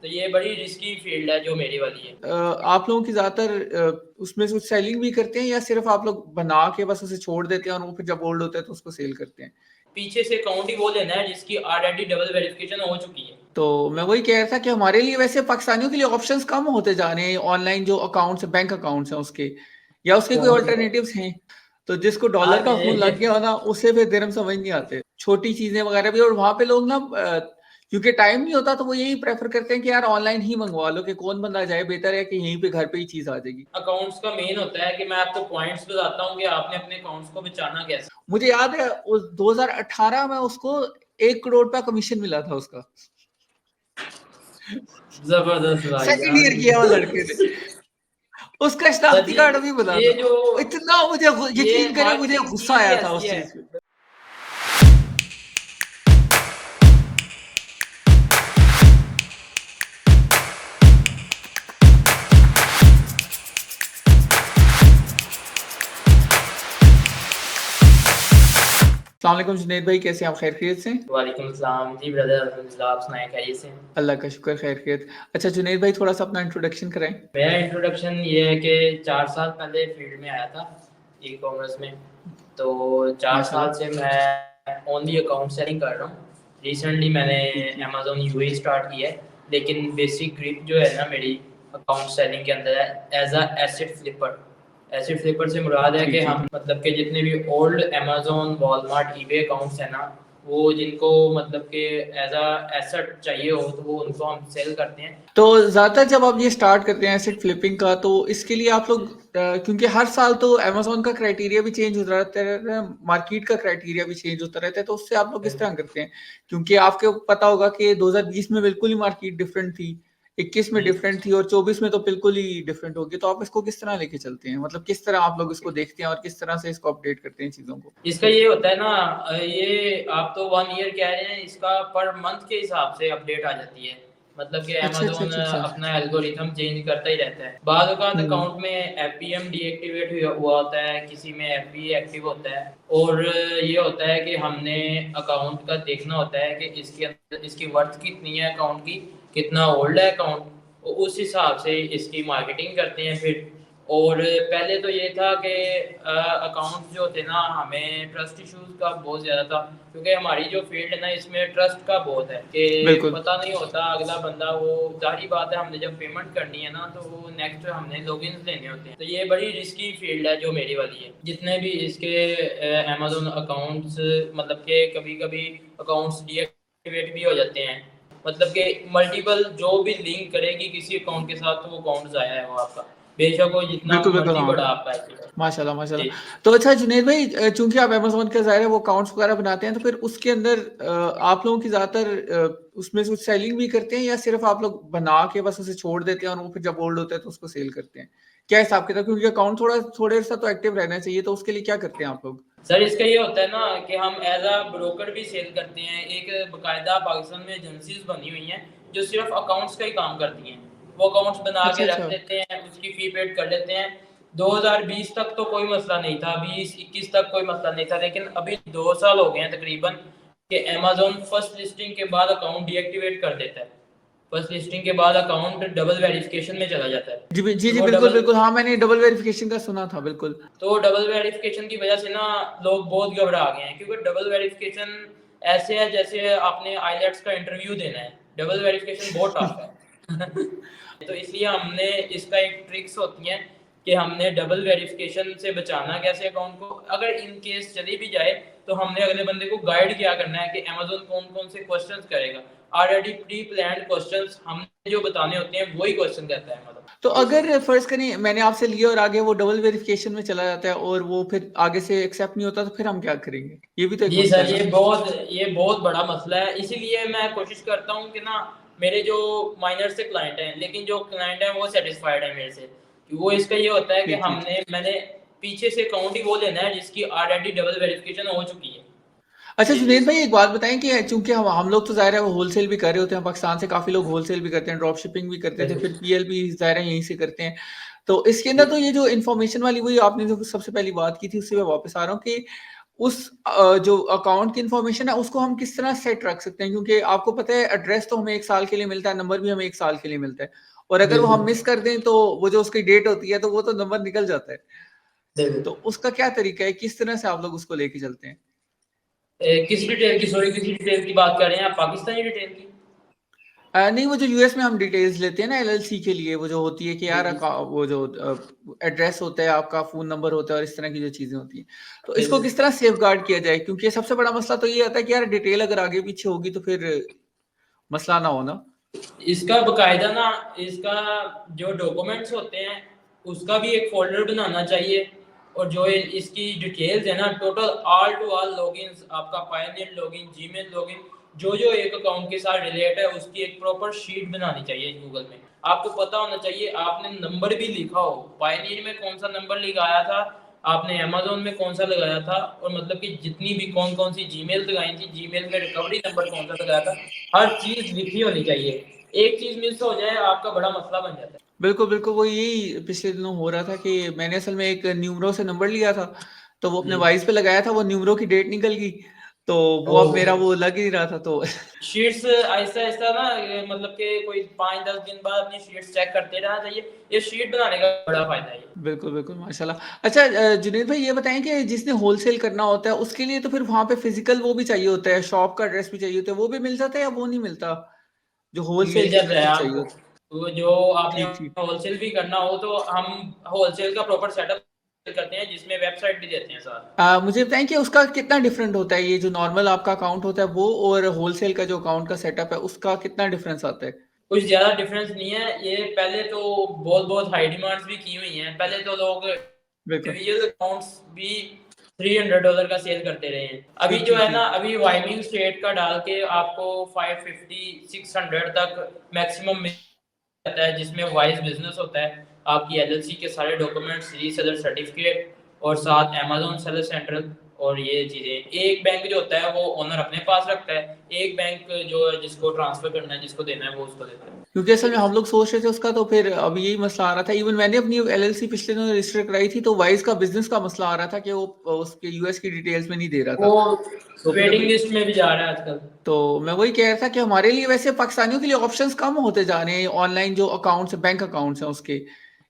तो ये बड़ी रिस्की फील्ड है जो मेरी वाली है। आप लोगों की ज़्यादातर उसमें से कुछ सेलिंग भी करते हैं या सिर्फ़ आप लोग बना के बस उसे छोड़ देते हैं और वो फिर जब ओल्ड होता है तो उसको सेल करते हैं? पीछे से अकाउंट ही वो लेना है जिसकी ऑलरेडी डबल वेरिफिकेशन हो चुकी है। तो मैं वही कह रहा था कि हमारे लिए वैसे पाकिस्तानियों के लिए ऑप्शंस कम होते जा रहे हैं ऑनलाइन जो अकाउंट्स बैंक अकाउंट्स हैं उसके या उसके कोई बहुत ज़्यादा। अल्टरनेटिव्स हैं। तो जिसको डॉलर आप का खून लग ये गया हो ना उसे फिर दिरहम समझ नहीं आते। छोटी चीज़ें वगैरह भी और वहाँ पे लोग ना क्योंकि टाइम नहीं होता तो वो यही प्रेफ़र करते हैं कि यार ऑनलाइन ही मंगवा लो कि कौन बंदा जाए, बेहतर है कि यहीं पे घर पे ही चीज़ आ जाएगी। अकाउंट्स का मेन होता है कि मैं आपको पॉइंट्स बताता हूँ कि आपने अपने अकाउंट्स को बचाना कैसे। मुझे याद है उस 2018 में उसको 1 करोड़ का कमीशन मिला था उसका। ज़बरदस्त सेकंड ईयर भाईजान। किया वो लड़के ने। उसका शनाख्ती सची। कार्ड भी बना ये था। जो इतना मुझे ये यकीन करें मुझे मार्केटिंग गुस्सा स्कीम ही आया था ऐसी उस है। चीज़ पे। अस्सलाम वालेकुम जुनैद भाई, कैसे हैं आप? खैरियत से? वालेकुम अस्सलाम जी ब्रदर, अल्हम्दुलिल्लाह। आप सुनाएं खैरियत से? अल्लाह का शुक्र खैरियत। अच्छा जुनैद भाई थोड़ा-सा अपना इंट्रोडक्शन कराएँ। मेरा इंट्रोडक्शन ये है कि 4 साल पहले फील्ड में आया था ई कॉमर्स में। तो 4 साल माशाल्लाह। से मैं ओनली अकाउंट सेलिंग कर रहा हूँ। रिसेंटली मैंने ठीक, ठीक। अमेज़न यूएई स्टार्ट किया है, लेकिन बेसिक ग्रिप जो है ना मेरी अकाउंट सेलिंग के अंदर है as a asset flipper. Asset flipper से मुराद है ठीक, कि ठीक। हम मतलब कि जितने भी old Amazon, Walmart, eBay accounts हैं ना, वो जिनको मतलब कि एज़ अ एसेट चाहिए हो तो वो उनको हम सेल करते हैं। तो ज़्यादातर जब आप ये स्टार्ट करते हैं एसेट फ्लिपिंग का तो इसके लिए आप लोग क्योंकि हर साल तो अमेज़न का क्राइटेरिया भी चेंज होता रहता है, मार्केट का क्राइटेरिया भी चेंज होता रहता है, तो उससे आप लोग किस तरह करते हैं? क्योंकि आपको पता होगा कि 2020 में बिल्कुल ही मार्केट डिफरेंट थी, 21 में डिफरेंट थी और 24 में तो बिल्कुल ही डिफरेंट होगी। तो आप इसको किस तरह लेके चलते हैं? मतलब किस तरह आप लोग इसको देखते हैं और किस तरह से इसको अपडेट करते हैं चीज़ों को? इसका ये होता है ना, ये आप तो 1 ईयर कह रहे हैं, इसका पर मंथ के हिसाब से अपडेट आ जाती है। मतलब कि अच्छा, अच्छा, अमेज़न अच्छा, अच्छा। अपना एल्गोरिथम चेंज करता ही रहता है। बाद औक़ात हुँ। अकाउंट में एफपीएम डीएक्टिवेट हुआ होता है, किसी में एफबी एक्टिव होता है और ये होता है कि हमने अकाउंट का देखना होता है कि इसके अंदर इसकी वर्थ कितनी है अकाउंट की, कितना ओल्ड है अकाउंट, उस हिसाब से इसकी मार्केटिंग करते हैं फिर। और पहले तो ये था कि अकाउंट जो थे ना, हमें ट्रस्ट इश्यूज़ का बहुत ज़्यादा था, क्योंकि हमारी जो फील्ड है ना इसमें ट्रस्ट का बहुत है कि बिल्कुल। पता नहीं होता अगला बंदा, वो ज़ाहिर बात है हमने जब पेमेंट करनी है ना तो वो नेक्स्ट हमने लॉगिन्स लेने होते हैं। तो ये बड़ी रिस्की फील्ड है जो मेरी वाली है। जितने भी इसके अमेज़न अकाउंट्स मतलब कि कभी-कभी अकाउंट्स डीएक्टिवेट भी हो जाते हैं। मतलब कि मल्टीपल जो भी लिंक करेगी किसी अकाउंट के साथ तो वो अकाउंट ज़ाया है वो आपका। बेशक वो जितना बिल्कुल, बिल्कुल, मर्ज़ी बड़ा हाँ। आपका एसेट है। माशाल्लाह, जी। माशाल्लाह। तो अच्छा जुनैद भाई चूँकि आप अमेज़न का ज़ाहिर है वो अकाउंट्स वगैरह बनाते हैं, तो फिर उसके अंदर आप लोगों की ज़्यादातर उसमें से कुछ सेलिंग भी करते हैं या सिर्फ़ आप लोग बना के बस उसे छोड़ देते हैं और वो फिर जब ओल्ड होता है तो उसको सेल करते हैं? क्या हिसाब-किताब क्योंकि अकाउंट थोड़े सा तो एक्टिव रहना चाहिए, तो उसके लिए क्या करते हैं आप लोग? सर इसका ये होता है ना कि हम एज़ अ ब्रोकर भी सेल करते हैं। एक बाकायदा पाकिस्तान में एजेंसीज़ बनी हुई हैं जो सिर्फ़ अकाउंट्स का ही काम करती हैं। वो अकाउंट्स बना अच्छा, के रख अच्छा। लेते हैं, उसकी फ़ी पेड कर लेते हैं। 2020 तक तो कोई मसला नहीं था, 20-21 तक कोई मसला नहीं था, लेकिन अभी 2 साल हो गए हैं तकरीबन कि अमेज़न फर्स्ट लिस्टिंग के बाद अकाउंट डीएक्टिवेट कर देता है। फर्स्ट लिस्टिंग के बाद अकाउंट डबल वेरिफ़िकेशन में चला जाता है। जी, तो जी, वो बिल्कुल, डबल बिल्कुल। हाँ, मैंने डबल वेरिफ़िकेशन का सुना था, बिल्कुल। तो डबल वेरिफिकेशन की वजह से ना लोग बहुत घबरा गए हैं, क्योंकि डबल वेरिफिकेशन ऐसे है जैसे आपने आईलेट्स का इंटरव्यू देना है। डबल वेरिफिकेशन बहुत टफ है। तो इसलिए हमने इसका एक ट्रिक्स होती हैं कि हमने डबल वेरिफिकेशन से बचाना कैसे अकाउंट को। अगर इन केस चली भी जाए तो हमने अगले बंदे को गाइड क्या करना है कि अमेज़न कौन-कौन से क्वेश्चंस करेगा। ऑलरेडी प्री प्लान्ड क्वेश्चंस हमने जो बताने होते हैं वही क्वेश्चन कहता है अमेज़न। तो जी सर। अगर फ़र्ज़ करें मैंने आपसे लिया और आगे वो डबल वेरिफ़िकेशन में चला जाता है और वो फिर आगे से एक्सेप्ट नहीं होता, तो फिर हम क्या करेंगे? ये भी तो एक जी मसला सर, है ना? ये बहुत बड़ा मसला है। इसीलिए मैं कोशिश करता हूँ कि ना मेरे जो माइनर से क्लाइंट हैं, लेकिन जो क्लाइंट हैं वो सैटिस्फाइड हैं मेरे से। कि वो इसका ये होता है कि ठीक, ठीक। मैंने पीछे से अकाउंट ही वो लेना है जिसकी ऑलरेडी डबल वेरिफिकेशन हो चुकी है। अच्छा जी, जुनैद भाई एक बात बताएँ कि चूँकि हम लोग तो ज़ाहिर है वो होलसेल भी कर रहे होते हैं, पाकिस्तान से काफ़ी लोग होलसेल भी करते हैं, ड्रॉप शिपिंग भी करते थे, फिर बिल्कुल। पीएल भी ज़ाहिर है यहीं से करते हैं। तो इसके अंदर जी। तो ये जो इन्फॉर्मेशन वाली वही आपने जो सबसे पहली बात की थी उससे मैं वापस आ रहा हूँ कि उस जो अकाउंट की इन्फॉर्मेशन है उसको हम किस तरह सेट रख सकते हैं? क्योंकि आपको पता है एड्रेस तो हमें 1 साल के लिए मिलता है, नंबर भी हमें 1 साल के लिए मिलता है और अगर वो हम बिल्कुल मिस कर दें तो वो जो उसकी डेट होती है तो वो तो नंबर निकल जाता है। तो बिल्कुल। उसका क्या तरीका है? किस तरह से आप लोग उसको लेके चलते हैं? किस डिटेल की, सॉरी, किस डिटेल की बात कर रहे हैं आप, पाकिस्तानी डिटेल की? नहीं, वो जो यूएस में हम डिटेल्स लेते हैं ना एलएलसी के लिए, वो जो होती है कि यार वो जो एड्रेस होता है आपका, फ़ोन नंबर होता है और इस तरह की जो चीज़ें होती हैं। तो इसको किस तरह सेफगार्ड किया जाए? क्योंकि सबसे बड़ा मसला तो ये आता है कि यार डिटेल अगर आगे पीछे होगी तो फिर मसला ना हो ना। इसका बकायदा ना, इसका जो डॉक्यूमेंट्स होते हैं उसका भी एक फोल्डर बनाना चाहिए, और जो इसकी डिटेल्स है ना, total all to all logins, आपका पायनियर लॉगिन, जीमेल लॉगिन, जो जो एक अकाउंट के साथ रिलेट है उसकी एक प्रॉपर शीट बनानी चाहिए गूगल में। आपको पता होना चाहिए, आपने नंबर भी लिखा हो, पायनियर में कौन सा नंबर लगाया था, आपने अमेज़न में कौन सा लगाया था, और मतलब कि जितनी भी कौन कौन सी जीमेल लगाई थी, जीमेल में रिकवरी नंबर कौन सा लगाया था, हर चीज़ लिखी होनी चाहिए। एक चीज़ मिस हो जाए आपका बड़ा मसला बन जाता है। बिल्कुल, बिल्कुल, वो यही पिछले दिनों हो रहा था कि मैंने असल में एक न्यूमरो से नंबर लिया था, तो वो अपने जी। वाइस पे लगाया था, वो न्यूमरो की डेट निकल गई, तो वो अब मेरा ओह! वो लग ही नहीं रहा था तो शीट्स आहिस्ता-आहिस्ता ना, ये मतलब कि कोई 5-10 दिन बाद अपनी शीट्स चेक करते रहना चाहिए। ये शीट बनाने का बड़ा फ़ायदा है ये। बिल्कुल, बिल्कुल, माशाल्लाह। अच्छा जुनैद भाई ये बताएँ कि जिसने होलसेल करना होता है, उसके लिए तो फिर वहाँ पे फ़िज़िकल वो भी चाहिए होता है, शॉप का एड्रेस भी चाहिए होता है, वो भी मिल जाता है या वो नहीं मिलता? जो मिल होलसेल की जाता तरफ है से चाहिए आपको। होता है? तो जो आपने ठीक, ठीक। होलसेल भी करना हो तो हम होलसेल का प्रॉपर सेटअप करते हैं, जिसमें वेबसाइट भी देते हैं साथ। मुझे बताएँ कि उसका कितना डिफरेंट होता है, ये जो नॉर्मल आपका अकाउंट होता है वो और होलसेल का जो अकाउंट का सेटअप है, उसका कितना डिफरेंस आता है? कुछ ज़्यादा डिफरेंस नहीं है। ये पहले तो बहुत-बहुत हाई डिमांड्स भी की हुई हैं। पहले तो लोग बिल्कुल। इंडिविजुअल अकाउंट्स भी $300 का सेल करते रहे हैं। अभी ठीक, जो ठीक, है ना, ठीक। अभी वाइमिंग स्टेट का डाल के आपको 550-600 तक मैक्सिमम मिल जाता है, जिसमें वाइज बिजनेस होता है, आपकी एलएलसी के सारे डॉक्यूमेंट्स, रीसेलर सर्टिफिकेट, और साथ अमेज़न सेलर सेंट्रल, और ये चीज़ें। एक बैंक जो होता है वो ओनर अपने पास रखता है, एक बैंक जो है जिसको ट्रांसफ़र करना है, जिसको देना है, वो उसको देता है। क्योंकि असल में हम लोग सोच रहे थे उसका तो फिर अब यही मसला आ रहा था। इवन मैंने अपनी एलएलसी पिछले दिनों रजिस्टर कराई थी, तो वाइज़ का बिज़नेस का मसला आ रहा था कि वो उसके यूएस की डिटेल्स में नहीं दे रहा था। वो तो फिर वेटिंग अभी लिस्ट में भी जा रहा है आजकल। तो मैं वही कह रहा था कि हमारे लिए वैसे पाकिस्तानियों के लिए ऑप्शंस कम होते जा रहे हैं ऑनलाइन जो अकाउंट्स बैंक अकाउंट्स हैं उसके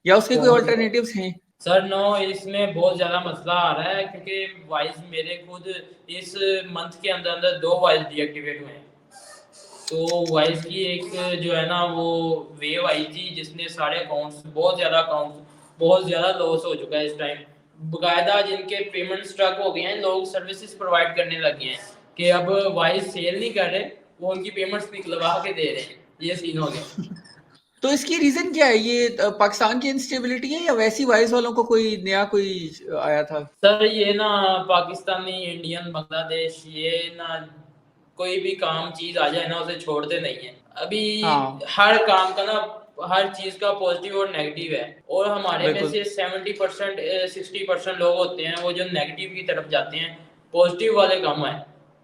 या उसके कोई बहुत ज़्यादा। अल्टरनेटिव्स हैं? सर नो, इसमें बहुत ज़्यादा मसला आ रहा है, क्योंकि वाइस मेरे खुद इस मंथ के अंदर अंदर 2 वाइस डीएक्टिवेट हुए हैं। तो वाइस की एक जो है ना वो वेव आई थी, जिसने सारे अकाउंट्स, बहुत ज़्यादा लॉस हो चुका है इस टाइम। बकायदा जिनके पेमेंट स्ट्रक हो गए हैं, लोग सर्विसेज प्रोवाइड करने लगे हैं कि अब वाइस सेल नहीं कर रहे, वो उनकी पेमेंट्स निकलवा के दे रहे हैं। ये सीन हो गया। तो इसकी रीज़न क्या है? ये पाकिस्तान की इंस्टेबिलिटी है या वैसी वाइज़ वालों को कोई नया कोई आया था? सर ये ना, पाकिस्तानी, इंडियन, बांग्लादेश, ये ना कोई भी काम चीज़ आ जाए ना, उसे छोड़ते नहीं है। अभी हाँ, हर काम का ना, हर चीज़ का पॉजिटिव और नेगेटिव है, और हमारे में बिल्कुल। से 70% 60% लोग होते हैं वो जो नेगेटिव की तरफ जाते हैं, पॉजिटिव वाले कम है।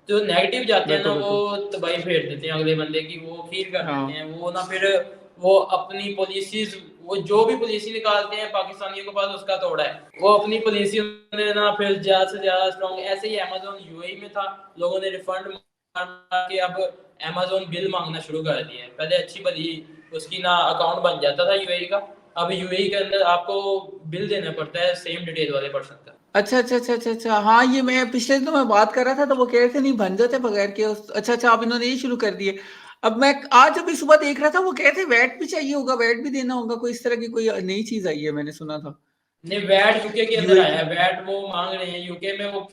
जो नेगेटिव जाते हैं ना, बिल्कुल, बिल्कुल। वो तबाही फेर देते हैं अगले बंदे की, वो खीर कर देते हाँ। हैं। वो ना फिर वो अपनी पॉलिसीज़, वो जो भी पॉलिसी निकालते हैं पाकिस्तानियों के पास उसका तोड़ा है। वो अपनी पॉलिसी ने ना फिर ज़्यादा से ज़्यादा स्ट्रॉन्ग, ऐसे ही अमेज़न यूएई में था, लोगों ने रिफंड मार के अब अमेज़न बिल माँगना शुरू कर दिया है। पहले अच्छी भली उसकी ना अकाउंट बन जाता था यूएई का, अब यूएई के अंदर आपको बिल देना पड़ता है सेम डिटेल वाले पर्सन का। अच्छा, अच्छा, अच्छा, अच्छा, अच्छा। हाँ, ये मैं पिछले दिनों मैं बात कर रहा था तो वो कह रहे थे नहीं बन जाते बगैर के उस अच्छा, अच्छा अब इन्होंने ये शुरू कर दिए। अब मैं आज अभी सुबह देख रहा था वो कह रहे थे वैट भी चाहिए होगा, वैट भी देना होगा, कोई इस तरह की कोई नई चीज़ आई है मैंने सुना था। नहीं, वैट यूके के अंदर यूएई आया की। है, वैट वो मांग रहे हैं यूके में। वो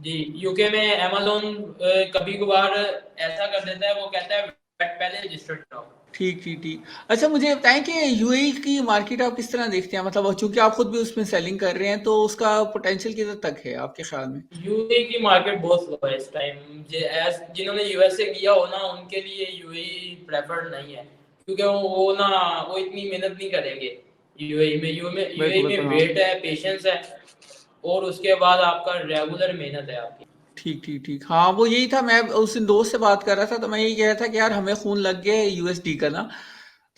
जी, यूके में अमेज़न कभी कभार ऐसा कर देता है, वो कहता है वैट पहले रजिस्टर्ड कराओ। ठीक, ठीक, ठीक। अच्छा मुझे बताएँ कि यूएई की मार्केट आप किस तरह देखते हैं? मतलब चूँकि आप खुद भी उसमें सेलिंग कर रहे हैं तो उसका पोटेंशियल किधर तक है आपके ख़्याल में? यूएई की मार्केट बहुत स्लो है इस टाइम। जिन्होंने यूएस से किया हो ना, उनके लिए यूएई प्रेफर्ड नहीं है, क्योंकि वो ना, वो इतनी मेहनत नहीं करेंगे। यूएई बिल्कुल, में बिल्कुल, हाँ। वेट है, पेशेंस है, और उसके बाद आपका रेगुलर मेहनत है आपकी। ठीक, ठीक, ठीक। हाँ, वो यही था मैं उस दिन दोस्त से बात कर रहा था तो मैं यही कह रहा था कि यार हमें खून लग गया है यूएसडी का ना,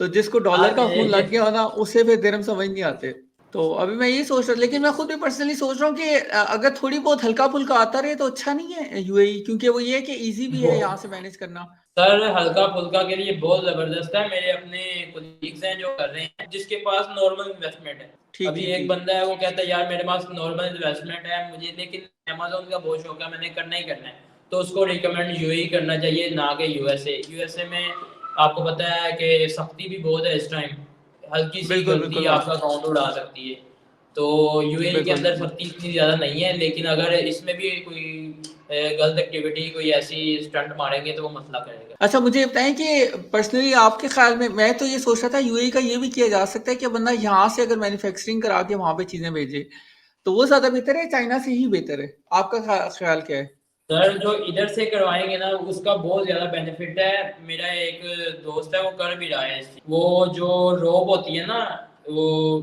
तो जिसको हाँ डॉलर का खून लग जी। गया हो ना उसे फिर दिरहम समझ नहीं आते। तो अभी मैं ये सोच रहा, लेकिन मैं खुद भी पर्सनली सोच रहा हूँ कि अगर थोड़ी बहुत हल्का-फुल्का आता रहे तो अच्छा नहीं है यूएई, क्योंकि वो ये है कि ईज़ी भी है यहाँ से मैनेज करना। सर हल्का फुल्का के लिए बहुत जबरदस्त है। मेरे अपने कोलीग्स हैं जो कर रहे हैं, जिसके पास नॉर्मल इन्वेस्टमेंट है। ठीक, अभी ठीक, एक ठीक। बंदा है वो कहता है यार मेरे पास नॉर्मल इन्वेस्टमेंट है मुझे, लेकिन अमेज़न का बहुत शौक है, मैंने करना ही करना है, तो उसको रिकमेंड यूएई करना चाहिए ना कि यूएसए। यूएसए में आपको पता है कि सख्ती भी बहुत है इस टाइम, हल्की सी बिल्कुल, गलती बिल्कुल, हाँ। आपका अकाउंट उड़ा सकती है। तो यूएई के बिल्कुल, अंदर बिल्कुल। सख्ती इतनी ज़्यादा नहीं है, लेकिन अगर इसमें भी कोई गलत एक्टिविटी कोई ऐसी स्टंट मारेंगे तो वो मसला करेगा। अच्छा, मुझे ये बताएँ कि पर्सनली आपके ख़्याल में, मैं तो ये सोच रहा था यूएई का ये भी किया जा सकता है कि बंदा यहाँ से अगर मैन्युफैक्चरिंग करा के वहाँ पे चीज़ें भेजे, तो वो ज़्यादा बेहतर है, चाइना से ही बेहतर है? आपका ख़्याल क्या है? सर जो इधर से करवाएंगे ना उसका बहुत ज़्यादा बेनिफिट है। मेरा एक दोस्त है वो कर भी रहा है वो जो रोप होती है ना, वो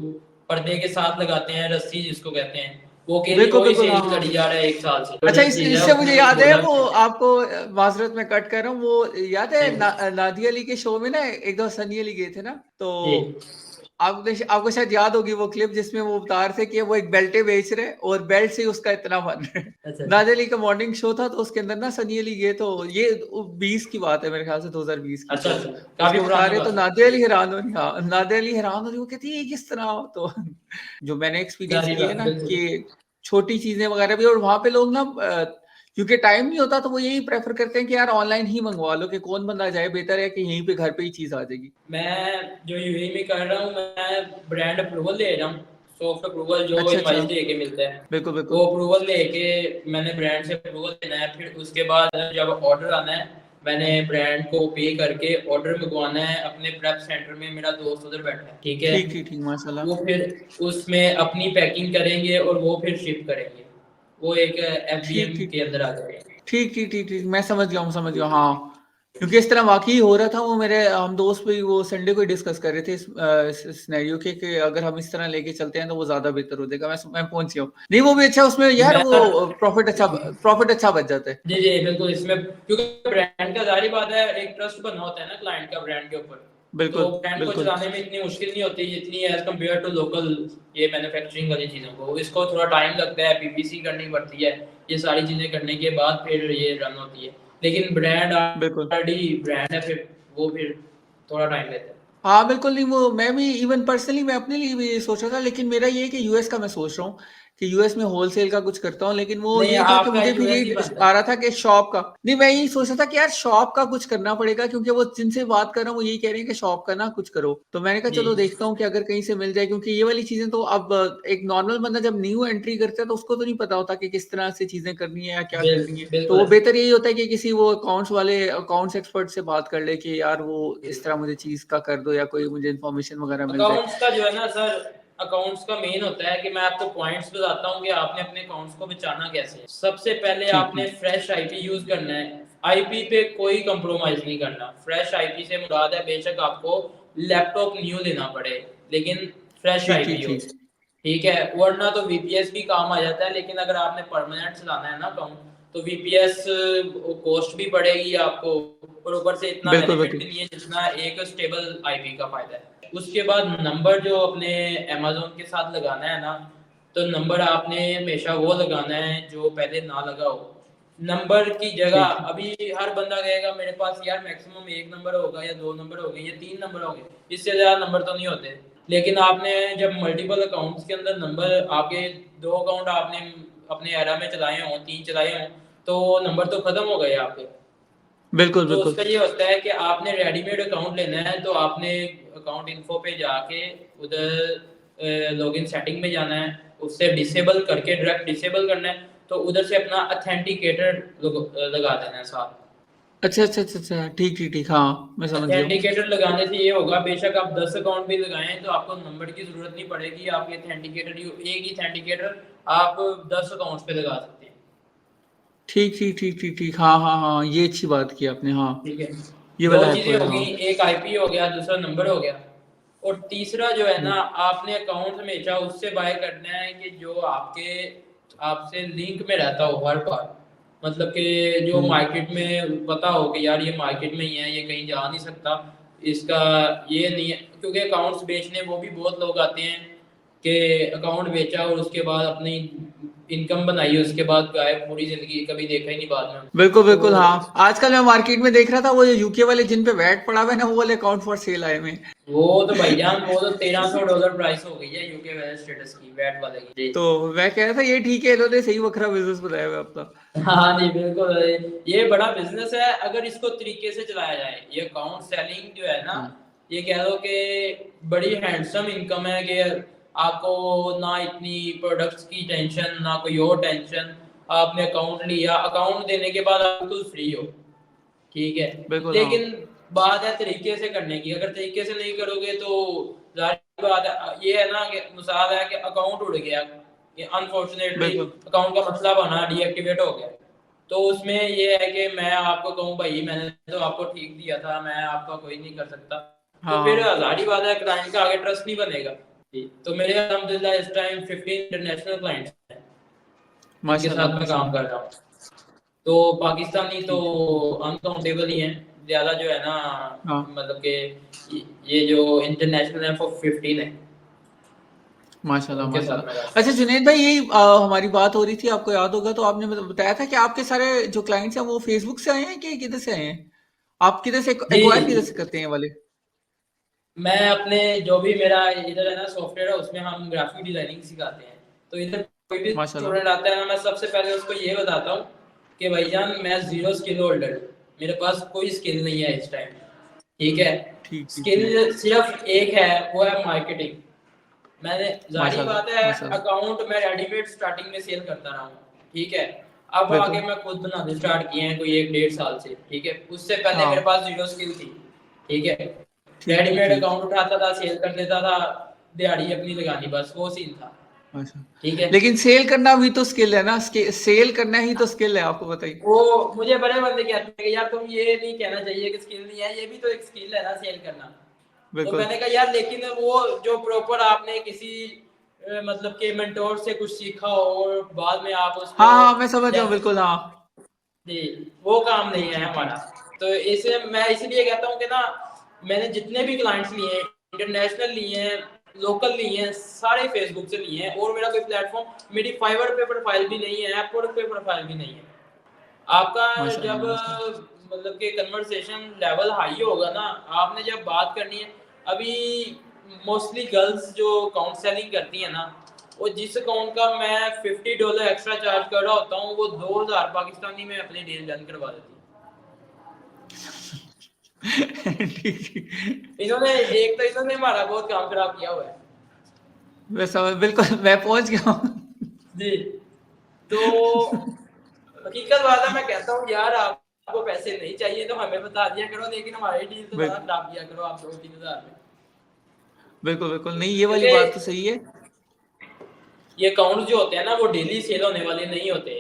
पर्दे के साथ लगाते हैं, रस्सी जिसको कहते हैं, वो केवल बिल्कुल, वही बिल्कुल, हाँ, सेल हाँ। करी जा रहा है 1 साल से। अच्छा, जबरदस्त चीज़ है, इससे मुझे उसने मुझे याद है, बोला वो आपको माज़रत मैं कट कर रहा हूँ, वो याद है जी नादिया अली के शो में ना एक दफ़ा सनी अली गए थे ना, तो जी। आपको शायद याद होगी वो क्लिप जिसमें वो बता रहे थे कि वो एक बेल्टें बेच रहे हैं और बेल्ट से ही उसका इतना बन रहा है। अच्छा नादिया अली का मॉर्निंग शो था, तो उसके अंदर ना सनी अली गए, तो ये 20 की बात है मेरे ख्याल से, 2020 की, अच्छा तो अच्छा, काफ़ी उसको बता पुरानी रहे, तो बात नादिया अली हैरान हो रही, हाँ, नादिया अली हैरान हो रही, वो कहती है ये किस तरह? तो जो मैंने है, एक्सपीरियंस सारी किया है बात ना बिल्कुल। कि छोटी चीज़ें वगैरह भी, और वहाँ पे लोग ना क्योंकि टाइम नहीं होता, तो वो यही प्रेफ़र करते हैं कि यार ऑनलाइन ही मँगवा लो, कि कौन बंदा जाए, बेहतर है कि यहीं पे घर पे ही चीज़ आ जाएगी। मैं जो यूएई में कर रहा हूँ, मैं ब्रांड अप्रूवल ले रहा हूँ, सॉफ्ट अप्रूवल जो अच्छा, अच्छा। इनवॉइस दे के मिलता है, बिल्कुल, वो बिल्कुल। अप्रूवल लेके मैंने ब्रांड से अप्रूवल लेना है। फिर उसके बाद जब ऑर्डर आना है, मैंने ब्रांड को पे करके ऑर्डर मंगवाना है अपने प्रेप सेंटर में। मेरा दोस्त उधर बैठा है, ठीक है, ठीक, ठीक, ठीक, माशाल्लाह। वो फिर उसमें अपनी पैकिंग करेंगे और वो फिर शिप करेंगे, वो एक ठीक, एफडीएम ठीक। के अंदर आ जाएगा। ठीक, ठीक, ठीक, ठीक, मैं समझ गया हूँ, समझ गया हूँ, हाँ। क्योंकि इस तरह वाक़ई हो रहा था, वो मेरे हम दोस्त भी वो संडे को ही डिस्कस कर रहे थे इस सिनेरियो के, कि अगर हम इस तरह लेके चलते हैं तो वो ज़्यादा बेहतर हो जाएगा। मैं पहुँच गया हूँ। नहीं, वो भी अच्छा, उसमें यार मैं वो प्रॉफ़िट अच्छा बच जाता है। जी, जी, बिल्कुल। इसमें क्योंकि ब्रांड का ज़ाहिर बात है एक ट्रस्ट बना होता है ना क्लाइंट का ब्रांड के ऊपर, तो बिल्कुल, ब्रांड को बिल्कुल। चलाने में इतनी मुश्किल नहीं होती जितनी एज़ कम्पेयर टू लोकल ये मैन्युफैक्चरिंग वाली चीज़ों को। इसको थोड़ा टाइम लगता है, पीपीसी करनी पड़ती है, ये सारी चीज़ें करने के बाद फिर ये रन होती है। लेकिन ब्रांड बिल्कुल। ऑलरेडी ब्रांड है, फिर वो फिर थोड़ा टाइम लेता है। हाँ, बिल्कुल नहीं, वो मैं भी इवन पर्सनली मैं अपने लिए भी ये सोच रहा था, लेकिन मेरा ये है कि यूएस का मैं सोच रहा हूँ कि यूएस में होलसेल का कुछ करता हूँ, लेकिन वो नहीं, ये था कि आपका मुझे फिर यूएस ही यही बनता आ है। रहा था कि शॉप का नहीं, मैं यही सोच रहा था कि यार शॉप का कुछ करना पड़ेगा, क्योंकि वो जिनसे बात कर रहा हूँ वो यही कह रहे हैं कि शॉप का ना कुछ करो। तो मैंने कहा जी, चलो देखता हूँ कि अगर कहीं से मिल जाए, क्योंकि ये वाली चीज़ें तो अब एक नॉर्मल बंदा जब न्यू एंट्री करता है तो उसको तो नहीं पता होता कि किस तरह से चीज़ें करनी है या क्या करनी है। तो बिल्कुल वो है। बेहतर यही होता है कि किसी वो अकाउंट्स एक्सपर्ट से बात कर ले कि यार वो इस तरह मुझे चीज़ का कर दो, या कोई मुझे इन्फॉर्मेशन वगैरह मिल जाए। अकाउंट्स का जो है ना सर, अकाउंट्स का मेन होता है कि मैं आपको पॉइंट्स बताता हूँ कि आपने अपने अकाउंट्स को बचाना कैसे है। सबसे पहले ठीक, आपने ठीक। फ्रेश आईपी यूज करना है। आईपी पे कोई कंप्रोमाइज नहीं करना। फ्रेश आईपी से मुराद है बेशक आपको लैपटॉप न्यू लेना पड़े, लेकिन फ्रेश ठीक, ठीक, आईपी हो, ठीक। ठीक है। वरना तो वीपीएस भी काम आ जाता है, लेकिन अगर आपने परमानेंट चलाना है ना अकाउंट, तो वीपीएस कॉस्ट भी पड़ेगी आपको, और ऊपर से इतना बिल्कुल, बेनिफिट भी बिल्कुल। नहीं है जितना एक स्टेबल आईपी का फायदा है। उसके बाद नंबर जो अपने अमेज़न के साथ लगाना है ना, तो नंबर आपने हमेशा वो लगाना है जो पहले ना लगा हो। नंबर की जगह ठीक, ठीक। अभी हर बंदा कहेगा मेरे पास यार मैक्सिमम 1 नंबर होगा या 2 नंबर हो गए या 3 नंबर हो गए, इससे ज़्यादा नंबर तो नहीं होते। लेकिन आपने जब मल्टीपल अकाउंट्स के अंदर नंबर आपके 2 अकाउंट आपने अपने एरा में चलाए हों, 3 चलाए हों, तो नंबर तो खत्म हो गए आपके। बिल्कुल, तो बिल्कुल। उसका ये होता है कि आपने रेडीमेड अकाउंट लेना है, तो आपने अकाउंट इन्फो पे जाके उधर लॉगिन सेटिंग में जाना है, उससे डिसेबल करके डायरेक्ट डिसेबल करना है, तो उधर से अपना ऑथेंटिकेटर लगा देना है साथ। अच्छा, अच्छा, अच्छा, अच्छा। ठीक, ठीक, ठीक। हाँ, मैं समझ गया हूँ। ऑथेंटिकेटर लगाने से ये होगा, बेशक आप 10 अकाउंट भी लगाएं तो आपको नंबर की जरूरत नहीं पड़ेगी। आप ये ऑथेंटिकेटर, एक ही ऑथेंटिकेटर आप 10 अकाउंट्स पे लगा सकते हैं। ठीक, ठीक, ठीक, ठीक, ठीक। हाँ, हाँ, हाँ, ये अच्छी बात की आपने, हाँ। ठीक है, ये दो वाला हैक चीजें है, हो गई, हाँ। एक आईपी हो गया, दूसरा नंबर हो गया। और तीसरा जो है ना, ठीक। आपने अकाउंट हमेशा उससे बाय करना है कि जो आपके आपसे लिंक में रहता हो हर बार। मतलब कि जो हुँ। मार्केट में पता हो कि यार ये मार्केट में ही है, ये कहीं जा नहीं सकता, इसका ये नहीं है, क्योंकि अकाउंट्स बेचने वो भी बहुत लोग आते हैं कि अकाउंट बेचा और उसके बाद अपनी इनकम बनाई, उसके बाद गायब, पूरी जिंदगी कभी देखा ही नहीं बाद में। बिल्कुल बिल्कुल, तो हाँ आजकल मैं मार्केट में देख रहा था वो यूके वाले जिन पे वैट पड़ा हुआ है ना, वो वाले अकाउंट फॉर सेल आए हुए हैं। वो तो भाईजान, वो तो $1300 प्राइस हो गई है यूके वाले स्टेटस की, वैट वाले की जी। तो मैं कह रहा था ये ठीक है, इन्होंने सही वखरा बिजनेस बताया हुआ अपना। हाँ जी बिल्कुल, ये बड़ा बिजनेस है अगर इसको तरीके से चलाया जाए। ये अकाउंट सेलिंग जो है ना, ये कह लो कि बड़ी हैंडसम इनकम है कि आपको ना इतनी प्रोडक्ट्स की टेंशन, ना कोई और टेंशन। आपने अकाउंट लिया, अकाउंट देने के बाद आप बिल्कुल फ्री हो, ठीक है। बिल्कुल हाँ। लेकिन बात है तरीके से करने की, अगर तरीके से नहीं करोगे तो जाहिर बात है, ये है ना कि मिसाल है कि अकाउंट उड़ गया, अनफॉर्चुनेटली बिल्कुल अकाउंट का मसला बना, डीएक्टिवेट हो गया, तो उसमें ये है कि मैं आपको कहूँ भाई मैंने तो आपको ठीक दिया था, मैं आपका कोई नहीं कर सकता, तो फिर हाँ जाहिर बात है क्लाइंट का आगे ट्रस्ट नहीं बनेगा। तो मेरे अल्हम्दुलिल्लाह इस टाइम 15 इंटरनेशनल क्लाइंट्स हैं जिनके माशाल्लाह साथ मैं काम माशाल्लाह। कर रहा हूँ। तो पाकिस्तानी तो ठीक। अनकाउंटेबल ही हैं, ज़्यादा जो है ना, हाँ मतलब कि ये जो इंटरनेशनल है वो 15 है, माशाल्लाह उनके साथ मैं माशाल्लाह। रहता अच्छा हूँ। जुनैद भाई, यही हमारी बात हो रही थी, आपको याद होगा तो आपने मतलब बताया था कि आपके सारे जो क्लाइंट्स हैं वो फेसबुक से आए हैं कि किधर से आए हैं? आप किधर से जी, एक्वायर किधर से करते हैं ये वाले? मैं अपने जो भी मेरा इधर है ना सॉफ्टवेयर है, उसमें हम ग्राफिक डिजाइनिंग सिखाते हैं। तो इधर कोई भी माशाल्लाह। स्टूडेंट आता है ना, मैं सबसे पहले उसको ये बताता हूँ कि भाईजान मैं जीरो स्किल होल्डर हूँ, मेरे पास कोई स्किल नहीं है इस टाइम, ठीक है। ठीक ठीक स्किल ठीक। सिर्फ एक है, वो है मार्केटिंग। मैंने, जाहिर माशाल्लाह बात है, माशाल्लाह। अकाउंट मैं रेडीमेड स्टार्टिंग में सेल करता रहा हूँ, ठीक है। अब आगे बिल्कुल। मैं खुद बनाने स्टार्ट किए हैं कोई 1 डेढ़ साल से, ठीक है। उससे पहले मेरे हाँ पास जीरो स्किल थी, ठीक है। ठीक ठीक रेडीमेड ठीक। अकाउंट उठाता था, सेल कर देता था, दिहाड़ी अपनी लगानी, बस वो सीन था, अच्छा, ठीक है। लेकिन सेल करना भी तो स्किल है ना, सेल करना ही तो स्किल है, आपको बताइए। वो मुझे बड़े बंदे कहते हैं कि यार तुम ये नहीं कहना चाहिए कि स्किल नहीं है, ये भी तो एक स्किल है ना सेल करना। तो बिल्कुल। मैंने कहा यार लेकिन वो जो प्रॉपर आपने किसी मतलब के मेंटोर से कुछ सीखा हो और बाद में आप उसको हाँ हाँ मैं समझ रहा हूँ, जैसे बिल्कुल हाँ। जी, वो काम नहीं ठीक है ठीक ठीक। हमारा। तो इसे मैं इसलिए कहता हूँ कि ना, मैंने जितने भी क्लाइंट्स लिए हैं, इंटरनेशनल लिए हैं, लोकल लिए हैं, सारे फेसबुक से लिए हैं। और मेरा कोई प्लेटफॉर्म, मेरी फाइवर पे प्रोफाइल भी नहीं है, अपवर्क पे प्रोफाइल भी नहीं है। आपका माशाल्लाह जब माशाल्लाह। मतलब कि कन्वर्सेशन लेवल हाई होगा ना, आपने जब बात करनी है, अभी मोस्टली गर्ल्स जो अकाउंट सेलिंग करती हैं ना, वो जिस अकाउंट का मैं $50 एक्स्ट्रा चार्ज कर रहा होता हूँ, वो 2000 पाकिस्तानी में अपनी डील डन करवा देती है। ठीक ठीक। इन्होंने एक तो इन्होंने हमारा बहुत काम खराब किया हुआ है मैं समझ, बिल्कुल मैं पहुंच गया हूँ। जी। तो हकीकत बात है, मैं कहता हूँ यार आपको पैसे नहीं चाहिए तो हमें बता दिया करो, लेकिन हमारी डील तो ज़्यादा बिल्कुल खराब किया करो आप 2-3 हज़ार में। बिल्कुल बिल्कुल, नहीं ये वाली क्योंकि बात तो सही है। ये अकाउंट्स जो होते हैं ना, वो डेली सेल होने वाले नहीं होते।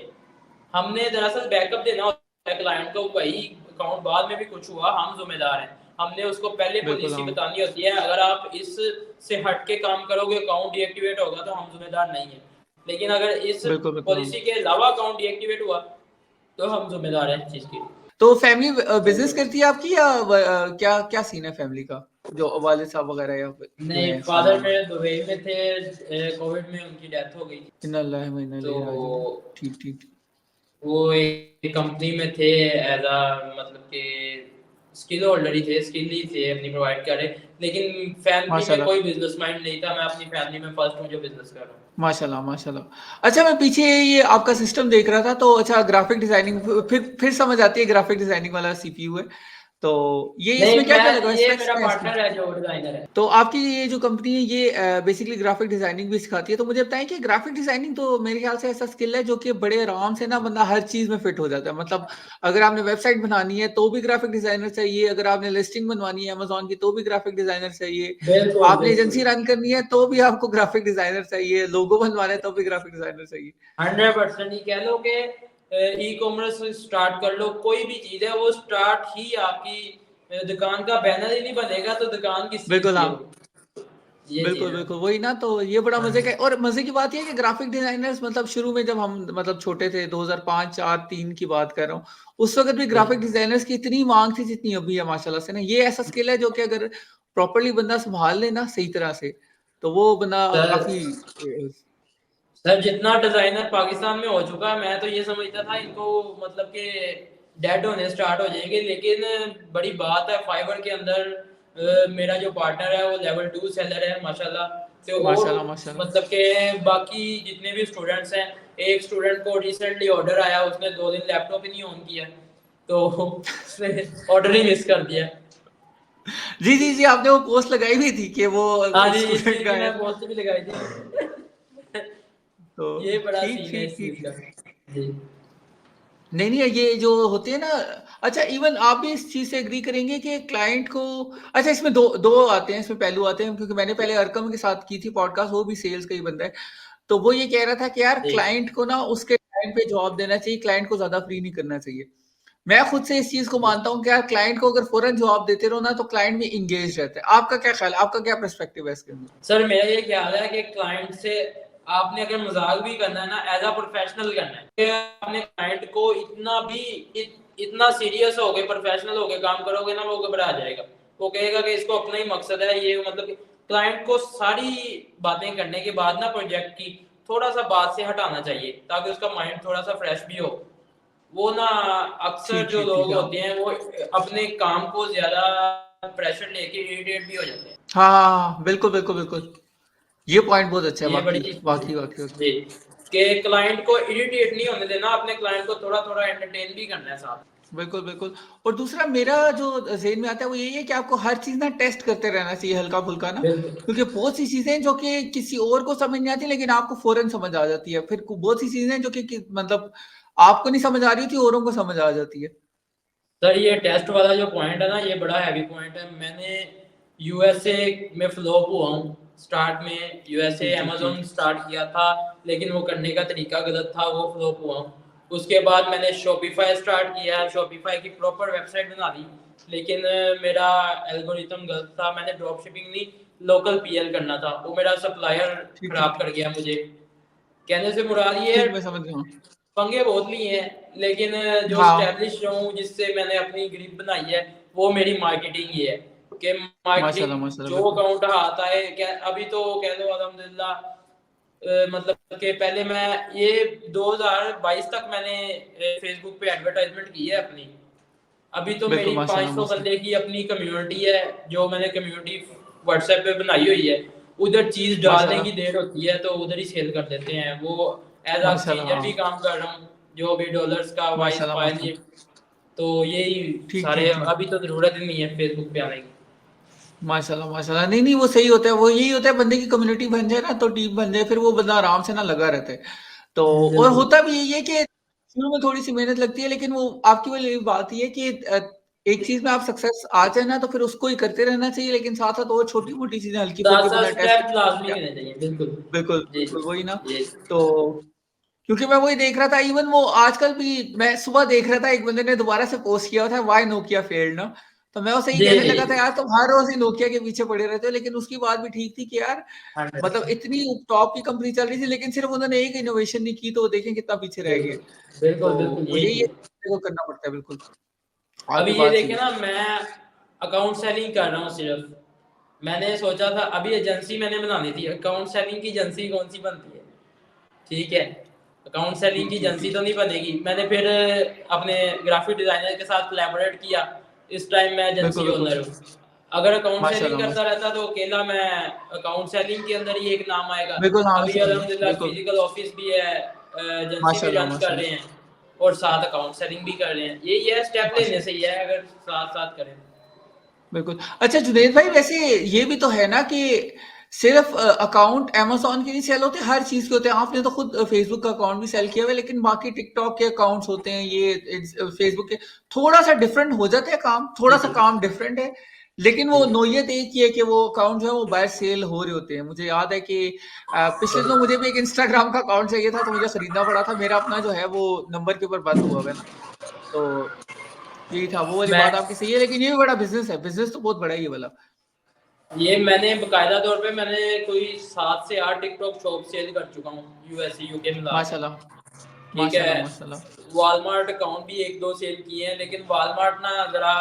हमने दरअसल बैकअप देना होता है क्लाइंट को, भाई अकाउंट बाद में भी कुछ हुआ हम जिम्मेदार हैं। हमने उसको पहले बिल्कुल पॉलिसी हाँ। बतानी होती है, अगर आप इस से हट के काम करोगे अकाउंट डीएक्टिवेट होगा तो हम जिम्मेदार नहीं है। लेकिन अगर इस बिल्कुल बिल्कुल हाँ। पॉलिसी के अलावा अकाउंट डीएक्टिवेट हुआ तो हम जिम्मेदार हैं इस चीज़ की। तो फैमिली बिजनेस तो करती है आपकी, या क्या क्या सीन है फैमिली का, जो वालिद साहब वगैरह या जो नहीं, है फादर खानदान में? मेरे दुबई में थे, कोविड में उनकी डेथ हो गई थी। इन्ना लिल्लाहि व इन्ना तो इलैहि राजिऊन। ठीक ठीक। वो एक कंपनी में थे एज अ, मतलब कि स्किल होल्डर ही थे, स्किल ही थे अपनी प्रोवाइड कर रहे। लेकिन फैमिली में माशाल्लाह कोई बिजनेस माइंड नहीं था, मैं अपनी फैमिली में फर्स्ट हूँ जो बिजनेस कर रहा हूँ। माशाल्लाह माशाल्लाह। अच्छा मैं पीछे ये आपका सिस्टम देख रहा था, तो अच्छा ग्राफिक डिजाइनिंग फिर समझ आती है, ग्राफिक डिजाइनिंग वाला सीपीयू है। तो ये नहीं, इसमें क्या क्या लगा मैं, है, ये स्पेक्स मेरा क्या है इसकी? पार्टनर है जो डिजाइनर है। तो आपकी ये जो कंपनी है ये बेसिकली ग्राफिक डिजाइनिंग भी सिखाती है, तो मुझे बताएं कि ग्राफिक डिजाइनिंग तो मेरे ख्याल से ऐसा स्किल है जो कि बड़े आराम से ना बंदा हर चीज में फिट हो जाता है। मतलब अगर आपने वेबसाइट बनानी है तो भी ग्राफिक डिजाइनर चाहिए, अगर आपने लिस्टिंग बनवानी है अमेजोन की तो भी ग्राफिक डिजाइनर चाहिए, बिल्कुल आपने बिल्कुल, एजेंसी रन करनी है तो भी आपको ग्राफिक डिजाइनर चाहिए, लोगो बनवाना है तो भी ग्राफिक डिजाइनर चाहिए। 100% ही कह लो कि ई कॉमर्स स्टार्ट कर लो, कोई भी चीज है वो स्टार्ट ही आपकी दुकान का बैनर ही नहीं बनेगा तो दुकान किस चीज बिल्कुल की हाँ। होगी, ये चीज बिल्कुल है। बिल्कुल वही ना, तो ये बड़ा हाँ मजे जी। का, और मजे की बात ये है कि ग्राफिक डिजाइनर्स मतलब शुरू में जब हम मतलब छोटे थे 2005 4 3 की बात कर रहा हूँ, उस वक्त भी जी ग्राफिक डिजाइनर्स की इतनी मांग थी जितनी अभी है माशाल्लाह से ना। ये ऐसा स्किल है जो कि अगर प्रॉपरली बंदा संभाल ले ना सही तरह से, तो वो बंदा सर काफी सर जितना डिजाइनर पाकिस्तान में हो चुका है, मैं तो ये समझता था इनको मतलब कि डेड होने स्टार्ट हो जाएंगे, लेकिन बड़ी बात है फाइबर के अंदर मेरा जो पार्टनर है वो लेवल 2 सेलर है माशाल्लाह। तो और माशाल्लाह माशाल्लाह। मतलब कि बाकी जितने भी स्टूडेंट्स हैं, एक स्टूडेंट को रिसेंटली ऑर्डर आया, उसने 2 दिन लैपटॉप ही नहीं ऑन किया, तो उसने ऑर्डर ही मिस कर दिया। जी जी जी, आपने वो पोस्ट लगाई हुई थी कि वो हाँ एक जी, इस स्टूडेंट चीज का की है, मैं पोस्ट भी लगाई थी। तो ये बड़ा ठीक सीन है ठीक इस चीज ठीक। का। जी नहीं नहीं, ये जो होते हैं ना, अच्छा इवन आप भी इस चीज से एग्री करेंगे कि क्लाइंट को, अच्छा इसमें दो दो आते हैं, इसमें पहलू आते हैं, क्योंकि मैंने पहले अरकम के साथ की थी पॉडकास्ट, वो भी सेल्स का ही बंदा है, तो वो ये कह रहा था कि यार जी क्लाइंट को ना उसके टाइम पे जवाब देना चाहिए, क्लाइंट को ज्यादा फ्री नहीं करना चाहिए। मैं खुद से इस चीज को मानता हूँ कि यार क्लाइंट को अगर फौरन जवाब देते रहो ना तो क्लाइंट भी इंगेज रहता है। आपका क्या ख्याल है, आपका क्या पर्सपेक्टिव है इसके अंदर? सर, मेरा ये ख्याल है कि क्लाइंट से आपने अगर मजाक भी करना है ना, एज अ प्रोफेशनल करना है कि आपने क्लाइंट को इतना भी इतना सीरियस हो गए, प्रोफेशनल हो गए काम करोगे ना, वो घबरा जाएगा। वो कहेगा कि इसको अपना ही मकसद है ये, मतलब क्लाइंट को सारी बातें करने के बाद ना प्रोजेक्ट की थोड़ा सा बात से हटाना चाहिए, ताकि उसका माइंड थोड़ा सा फ्रेश भी हो। वो ना अक्सर ठीक जो ठीक ठीक लोग है। होते हैं वो अपने काम को ज्यादा प्रेशर लेके इरिटेट भी हो जाते हैं। हाँ हाँ हाँ, बिल्कुल बिल्कुल बिल्कुल, ये पॉइंट बहुत अच्छा है, ये वाकई बड़ी वाकई वाकई वाकई। जी कि क्लाइंट को इरिटेट नहीं होने देना, अपने क्लाइंट को थोड़ा थोड़ा एंटरटेन भी करना है साथ। बिल्कुल बिल्कुल। और दूसरा मेरा जो ज़हन में आता है वो यही है कि आपको हर चीज़ ना टेस्ट करते रहना चाहिए हल्का फुल्का ना, बिल्कुल क्योंकि बहुत सी चीज़ें जो कि किसी और को समझ नहीं आती लेकिन आपको फौरन समझ आ जाती है, फिर बहुत सी चीज़ें जो कि मतलब आपको नहीं समझ आ रही होती, औरों को समझ आ जाती है। सर, ये टेस्ट वाला जो पॉइंट है ना, ये बड़ा हैवी पॉइंट है। मैंने यूएसए में फ्लॉप हुआ हूँ स्टार्ट में। यूएसए ठीक ठीक अमेजोन ठीक। स्टार्ट किया था, लेकिन वो करने का तरीका गलत था, वो फ्लॉप हुआ हूँ। उसके बाद मैंने शॉपिफाई स्टार्ट किया, शॉपिफाई की प्रॉपर वेबसाइट बना दी, लेकिन मेरा एल्गोरिथम गलत था। मैंने ड्रॉप शिपिंग नहीं, लोकल पीएल करना था, वो मेरा सप्लायर ठीक ठीक खराब कर गया मुझे। कहने से मुराद ये है, ठीक, मैं समझ गया हूँ। पंगे बहुत लिए हैं, लेकिन जो हाँ, स्टैब्लिश हूँ, जिससे मैंने अपनी ग्रिप बनाई है, वो मेरी मार्केटिंग ही है। कि माशाल्लाह मार्केटिंग माशाल्लाह, जो बिल्कुल। अकाउंट आता है, क्या अभी तो कह दो अल्हम्दुलिल्लाह, मतलब कि पहले मैं ये 2022 तक मैंने फेसबुक पे एडवर्टाइजमेंट की है अपनी। अभी तो बिल्कुल, मेरी माशाल्लाह 500 माशाल्लाह। बंदे की अपनी कम्युनिटी है, जो मैंने कम्युनिटी व्हाट्सएप पे बनाई हुई है। उधर चीज डालने माशाल्लाह, की देर होती है तो उधर ही सेल कर देते हैं वो। एज अ माशाल्लाह, एक्सचेंजर भी हाँ। काम कर रहा हूँ, जो भी डॉलर्स का वाइज माशाल्लाह, पायलिट। माशाल्लाह। तो यही ठीक, सारे, ठीक, ठीक। अभी तो जरूरत ही नहीं है फेसबुक पे आने की। माशाल्लाह माशाल्लाह, नहीं नहीं, वो सही होता है, वो यही होता है, बंदे की कम्युनिटी बन जाए ना तो टीम बन जाए, फिर वो बंदा आराम से ना लगा रहता है। तो और बिल्कुल होता भी यही है कि शुरू में थोड़ी सी मेहनत लगती है, लेकिन वो आपकी वाली बात ये है कि एक चीज में आप सक्सेस आ जाए ना तो फिर उसको ही करते रहना चाहिए, लेकिन साथ साथ और छोटी मोटी चीजें हल्की साथ फुल्की साथ बंदा टेस्ट स्टेप लाजमी क्या। लेने चाहिए। बिल्कुल बिल्कुल जी बिल्कुल, वही ना। जी तो क्योंकि मैं वही देख रहा था, इवन वो आजकल भी मैं सुबह देख रहा था, एक बंदे ने दोबारा से पोस्ट किया था, व्हाई नोकिया फेल्ड ना, तो मैं उसे ही जी कहने जी लगा था यार तुम हर रोज ही नोकिया के पीछे पड़े रहते हो, लेकिन उसकी बात भी ठीक थी कि यार 100। मतलब इतनी टॉप की कंपनी चल रही थी लेकिन सिर्फ उन्होंने एक इनोवेशन नहीं की, तो वो देखें कितना पीछे रह गए। बिल्कुल बिल्कुल तो बिल्कुल, वो यही यही है, चीज। को करना पड़ता है बिल्कुल। अभी आपकी ये बात सही देखे है। ना, मैं अकाउंट सेलिंग कर रहा हूँ सिर्फ। मैंने सोचा था अभी एजेंसी मैंने बनानी थी, अकाउंट सेलिंग की एजेंसी कौन सी बनती है? ठीक है, अकाउंट सेलिंग की ठीक ठीक एजेंसी ठीक। तो नहीं बनेगी। मैंने फिर अपने ग्राफिक डिजाइनर के साथ कोलैबोरेट किया। इस टाइम मैं बिल्कुल एजेंसी बिल्कुल। ओनर हूँ। अगर अकाउंट सेलिंग माशाल्लाह करता माशाल्लाह। रहता तो अकेला मैं अकाउंट सेलिंग के अंदर ही एक नाम आएगा। बिल्कुल, हाँ अभी सही है, अल्हम्दुलिल्लाह बिल्कुल। फिजिकल ऑफिस भी है, एजेंसी भी माशाल्लाह रन कर रहे माशाल्लाह। हैं, और साथ अकाउंट सेलिंग भी कर रहे हैं। यही है, स्टेप लेने से माशाल्लाह। ही है अगर साथ साथ करें। बिल्कुल। अच्छा जुनैद भाई, वैसे ये भी तो है ना कि सिर्फ अकाउंट अमेज़न के नहीं सेल होते, हर चीज़ के होते हैं। आपने तो खुद फेसबुक का अकाउंट भी सेल किया हुआ है, लेकिन बाकी टिकटॉक के अकाउंट्स होते हैं, ये फेसबुक के थोड़ा-सा डिफरेंट हो जाते हैं काम, जी थोड़ा-सा जी काम डिफरेंट है, लेकिन वो जी नोयत एक ही है कि वो अकाउंट जो है वो बाय सेल हो रहे होते हैं। मुझे याद है कि पिछले दिनों मुझे भी एक इंस्टाग्राम का अकाउंट चाहिए था, तो मुझे खरीदना पड़ा था। मेरा अपना जो है वो नंबर के ऊपर बंद हुआ हुआ है ना, तो यही था, वो वाली मैं बात आपकी सही है, लेकिन ये भी बड़ा बिज़नेस है, बिज़नेस तो बहुत बड़ा है ये वाला। ये मैंने बकायदा तौर पे मैंने कोई 7 से 8 टिकटॉक शॉप सेल कर चुका हूँ, यूएसए यूके मिला के। माशाल्लाह, ठीक है, माशाल्लाह, माशाल्लाह। वॉलमार्ट अकाउंट भी 1-2 सेल किए हैं, लेकिन वॉलमार्ट ना ज़रा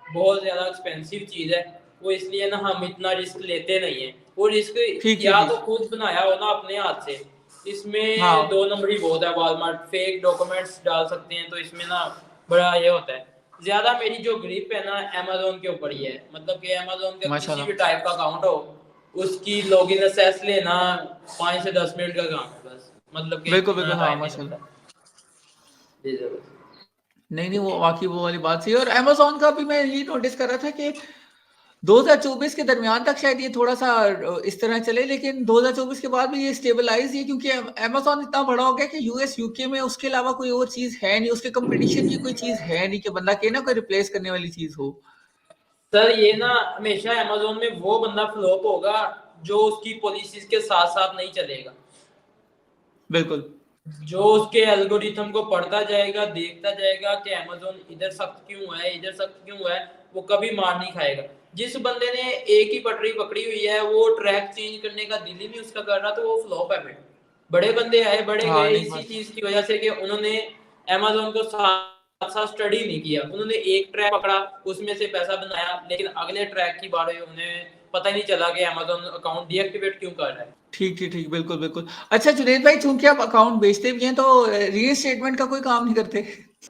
बहुत ज़्यादा एक्सपेंसिव चीज़ है। वो इसलिए ना हम इतना रिस्क लेते नहीं है। वो रिस्क ठीक या ठीक। तो खुद बनाया हो ना अपने हाथ से, इसमें हाँ 2 नंबर ही बहुत है। वॉलमार्ट फेक डॉक्यूमेंट्स डाल सकते हैं, तो इसमें ना बड़ा ये होता है। ज्यादा मेरी जो ग्रिप है ना अमेजोन के ऊपर ही है, मतलब कि अमेजोन का किसी माशाल्लाह। भी टाइप का अकाउंट हो, उसकी लॉगिन एक्सेस लेना 5 से 10 मिनट का काम है बस, मतलब कि बिल्कुल इतना बिल्कुल, हाँ टाइम नहीं माशाल्लाह। लगता। जी जरूर। नहीं नहीं, वो वाकई वो वाली बात सही है। और अमेजोन का भी मैं ये नोटिस कर रहा था कि 2024 के दरमियान तक शायद ये थोड़ा सा इस तरह चले, लेकिन 2024 के बाद भी ये स्टेबलाइज है, क्योंकि अमेजोन इतना बड़ा हो गया कि यूएस यूके में उसके अलावा कोई और चीज है नहीं, उसके कंपटीशन की कोई चीज है नहीं कि बंदा के ना कोई रिप्लेस करने वाली चीज हो। सर ये ना हमेशा अमेजोन में वो बंदा फ्लॉप होगा जो उसकी पॉलिसीज के साथ साथ नहीं चलेगा, बिल्कुल जो उसके एल्गोरिथम को पढ़ता जाएगा, देखता जाएगा कि अमेज़न इधर सख्त क्यों है, इधर सख्त क्यों है, वो कभी मार नहीं खाएगा। जिस बंदे ने एक ही पटरी पकड़ी हुई है, वो ट्रैक चेंज करने का दिल ही नहीं उसका कर रहा, तो वो फ्लॉप है फिर। बड़े बंदे आए, बड़े हाँ। गए नहीं इसी बात चीज की वजह से कि उन्होंने अमेज़न को साथ साथ स्टडी नहीं किया। उन्होंने एक ट्रैक पकड़ा, उसमें से पैसा बनाया, लेकिन अगले ट्रैक की बारे में उन्हें पता ही नहीं चला कि अमेज़न अकाउंट डीएक्टिवेट क्यों कर रहा है। ठीक ठीक ठीक, बिल्कुल बिल्कुल। अच्छा जुनेद भाई, चूंकि आप अकाउंट बेचते भी हैं तो री स्टेटमेंट का कोई काम नहीं करते?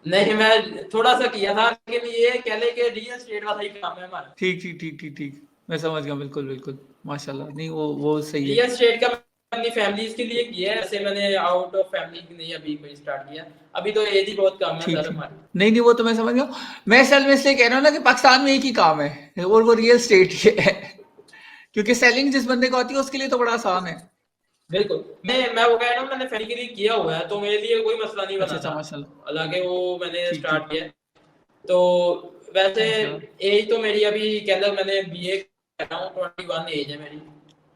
नहीं, मैं थोड़ा सा किया था, लेकिन ये कह ले कि रियल एस्टेट वाला ही काम है हमारा। ठीक ठीक ठीक ठीक ठीक, मैं समझ गया, बिल्कुल बिल्कुल। माशाल्लाह, नहीं वो सही है। रियल एस्टेट का मैंने अपनी फैमिलीज के लिए किया है, ऐसे मैंने आउट ऑफ फैमिली नहीं अभी कोई स्टार्ट किया। अभी तो एज ही बहुत कम है ठीक सर ठीक। हमारी। नहीं नहीं, वो तो मैं समझ गया। मैं असल में इसलिए कह रहा हूँ ना कि पाकिस्तान में एक ही काम है और वो रियल स्टेट ही है, क्योंकि सेलिंग जिस बंदे को आती है उसके लिए तो बड़ा आसान है। बिल्कुल, मैं वो कह रहा हूँ, मैंने फैमिली के लिए किया हुआ है, तो मेरे लिए कोई मसला नहीं अच्छा बना अच्छा, था। माशाल्लाह। हालांकि वो मैंने ठीक स्टार्ट ठीक। किया है। तो वैसे माशाल्लाह एज तो मेरी अभी कह लो, मैंने बीए कर रहा हूँ, 21 एज है मेरी।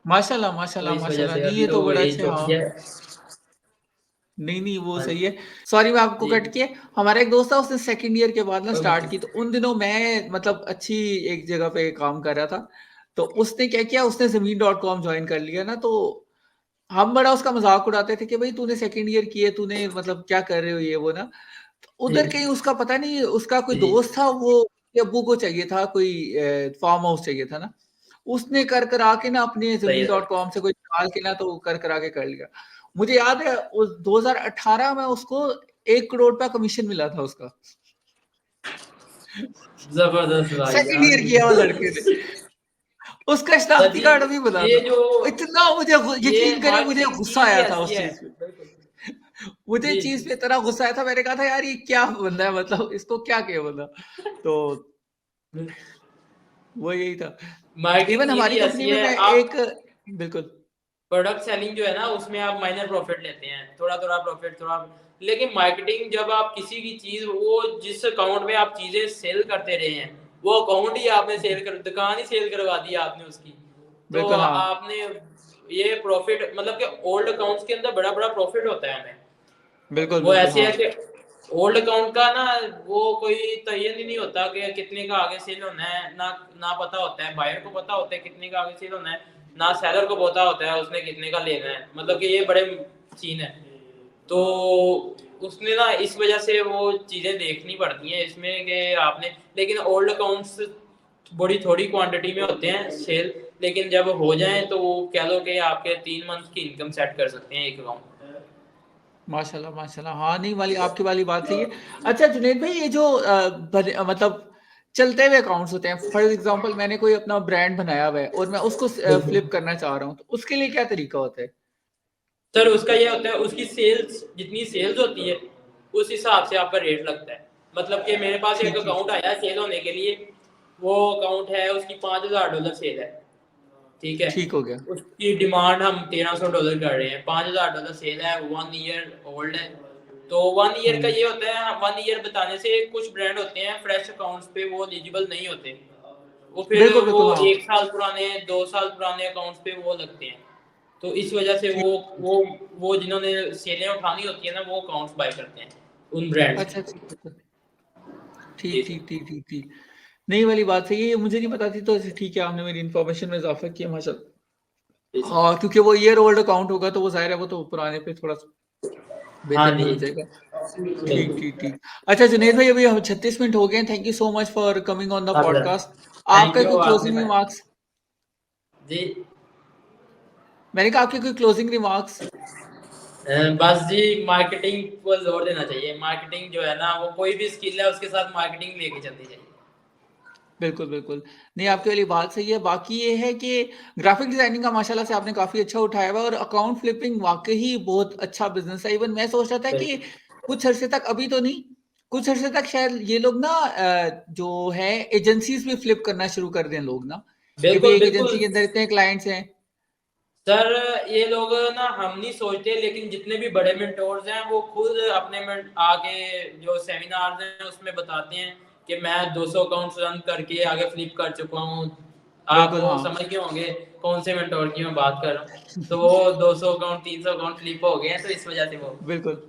माशाल्लाह तो माशाल्लाह इस वजह माशाल्लाह, से नहीं अभी ये तो तो बड़ा एज अच्छा, हाँ। छोटी है। नहीं नहीं, वो हाँ सही है। सॉरी मैं आपको जी, कट किया। हमारा एक दोस्त था, उसने सेकंड ईयर के बाद ना कोई स्टार्ट बात की, तो उन दिनों मैं मतलब अच्छी एक जगह पे काम कर रहा था। तो उसने क्या किया, उसने ज़मीन.com ज्वाइन कर लिया ना, तो हम बड़ा उसका मजाक उड़ाते थे कि भाई तूने सेकंड ईयर किए, तूने मतलब क्या कर रहे हो ये वो ना। तो उधर कहीं नहीं। उसका पता नहीं, उसका कोई जी जी दोस्त था, वो उसके अब्बू को चाहिए था कोई फार्म हाउस चाहिए था ना। उसने कर करा के ना अपने सही ज़मीन है डॉट सर। कॉम से कोई निकाल के ना, तो कर करा के कर लिया। मुझे याद है उस 2018 में उसको 1 करोड़ का कमीशन मिला था उसका। जबरदस्त सेकंड ईयर भाईजान। किया वो लड़के ने। उसका सर शनाख्ती जी, कार्ड भी बना ये था। जो इतना मुझे ये यकीन करिए, मुझे मार्केटिंग गुस्सा चीज ही आया था ऐसी उस है। चीज़ पे। बिल्कुल। मुझे जी चीज़ जी। पे इतना गुस्सा आया था, मैंने कहा था यार ये क्या बंदा है, मतलब इसको क्या किया बंदा। तो वो यही था। इवन मार्केटिंग हमारी यही कंपनी ऐसी में है। मैं आप एक बिल्कुल। प्रोडक्ट सेलिंग जो है ना, उसमें आप माइनर प्रॉफिट लेते हैं, थोड़ा थोड़ा प्रॉफिट थोड़ा। लेकिन मार्केटिंग, जब आप किसी की चीज, वो जिस अकाउंट में आप चीजें सेल करते रहे हैं, वो अकाउंट ही आपने सेल कर, दुकान ही सेल करवा दी आपने उसकी। तो बिल्कुल, हाँ। आपने ये प्रॉफिट, मतलब कि ओल्ड अकाउंट्स के अंदर बड़ा बड़ा प्रॉफिट होता है हमें। बिल्कुल, वो बिल्कुल, ऐसे हाँ। है कि ओल्ड अकाउंट का ना, वो कोई तयन ही नहीं होता कि कितने का आगे सेल होना है ना। ना पता होता है, बायर को पता होता है कितने का आगे सेल होना है, ना सेलर को पता होता है उसने कितने का लेना है, मतलब कि ये बड़े सीन है। तो उसने ना इस वजह से वो चीज़ें देखनी पड़ती हैं इसमें कि आपने, लेकिन ओल्ड अकाउंट्स बड़ी थोड़ी क्वांटिटी में होते हैं सेल, लेकिन जब हो जाए तो वो कह लो कि आपके 3 मंथ की इनकम सेट कर सकते हैं एक अकाउंट। माशाल्लाह, माशाल्लाह। हाँ, नहीं वाली आपकी वाली बात सही है। अच्छा जुनैद भाई, ये जो मतलब चलते हुए अकाउंट्स होते हैं, फॉर एग्ज़ाम्पल मैंने कोई अपना ब्रांड बनाया हुआ है और मैं उसको फ्लिप करना चाह रहा हूँ, तो उसके लिए क्या तरीका होता है? सर उसका ये होता है, उसकी सेल्स जितनी सेल्स होती है उस हिसाब से आपका रेट लगता है। मतलब कि मेरे पास एक ठीक, ठीक। अकाउंट आया सेल होने के लिए, वो अकाउंट है, उसकी $5000 सेल है, ठीक है। ठीक हो गया। उसकी डिमांड हम $1300 कर रहे हैं, $5000 सेल है, 1 ईयर ओल्ड है। तो 1 ईयर का हुँ। ये होता है, 1 ईयर बताने से कुछ ब्रांड होते हैं फ्रेश अकाउंट्स पे वो एलिजिबल नहीं होते, वो फिर बिल्कुल, वो बिल्कुल, हाँ। 1 साल पुराने, 2 साल पुराने अकाउंट्स पे वो लगते हैं। तो इस वजह से ठीक, ठीक। वो जिन्होंने सेलें उठानी होती है ना, वो अकाउंट्स बाय करते हैं उन ब्रांड्स अच्छा, की। अच्छा, अच्छा। जी ठीक, सर। ठीक, ठीक, ठीक, ठीक। नहीं वाली बात सही है, ये मुझे नहीं पता थी, तो ठीक है, आपने मेरी इन्फॉर्मेशन में इज़ाफ़ा किया, माशाल्लाह। जी सर। हाँ, क्योंकि वो ईयर ओल्ड अकाउंट होगा तो वो ज़ाहिर है वो तो पुराने पे थोड़ा-सा हाँ बेहतर भी जी, हो जाएगा। ठीक, बिल्कुल। ठीक, ठीक। अच्छा जुनैद भाई, अभी हम 36 मिनट हो गए हैं। Thank you so much for coming on the हाँ सर। पॉडकास्ट। थैंक आपका यू कोई आपने क्लोजिंग रिमार्क्स? जी। मैंने कहा आपके कोई क्लोजिंग रिमार्क्स? बस जी मार्केटिंग को जोर देना चाहिए। मार्केटिंग जो है ना वो कोई भी स्किल है उसके साथ मार्केटिंग लेके चलनी चाहिए। बिल्कुल, बिल्कुल। नहीं, आपकी वाली बात सही है। बाकी ये है कि ग्राफ़िक डिज़ाइनिंग का माशाल्लाह से आपने काफ़ी अच्छा उठाया हुआ है और अकाउंट फ्लिपिंग वाक़ई बहुत अच्छा बिज़नेस है। इवन मैं सोच रहा था कि बिल्कुल, कुछ अरसे तक, अभी तो नहीं, कुछ अरसे तक शायद ये लोग ना जो है एजेंसीज़ भी फ्लिप करना शुरू कर दें लोग ना, कि भई बिल्कुल, एक एजेंसी बिल्कुल। के अंदर इतने क्लाइंट्स हैं। सर ये लोग ना हम नहीं सोचते लेकिन जितने भी बड़े मेंटोर्स हैं वो खुद अपने में आके जो सेमिनार्स हैं उसमें बताते हैं कि मैं 200 अकाउंट्स रन करके आगे फ्लिप कर चुका हूँ। आप बिल्कुल, वो हाँ। समझ गए होंगे कौन से मेंटोर की मैं बात कर रहा हूँ। तो वो 200 अकाउंट 300 अकाउंट फ्लिप हो गए हैं तो इस वजह से वो बिल्कुल।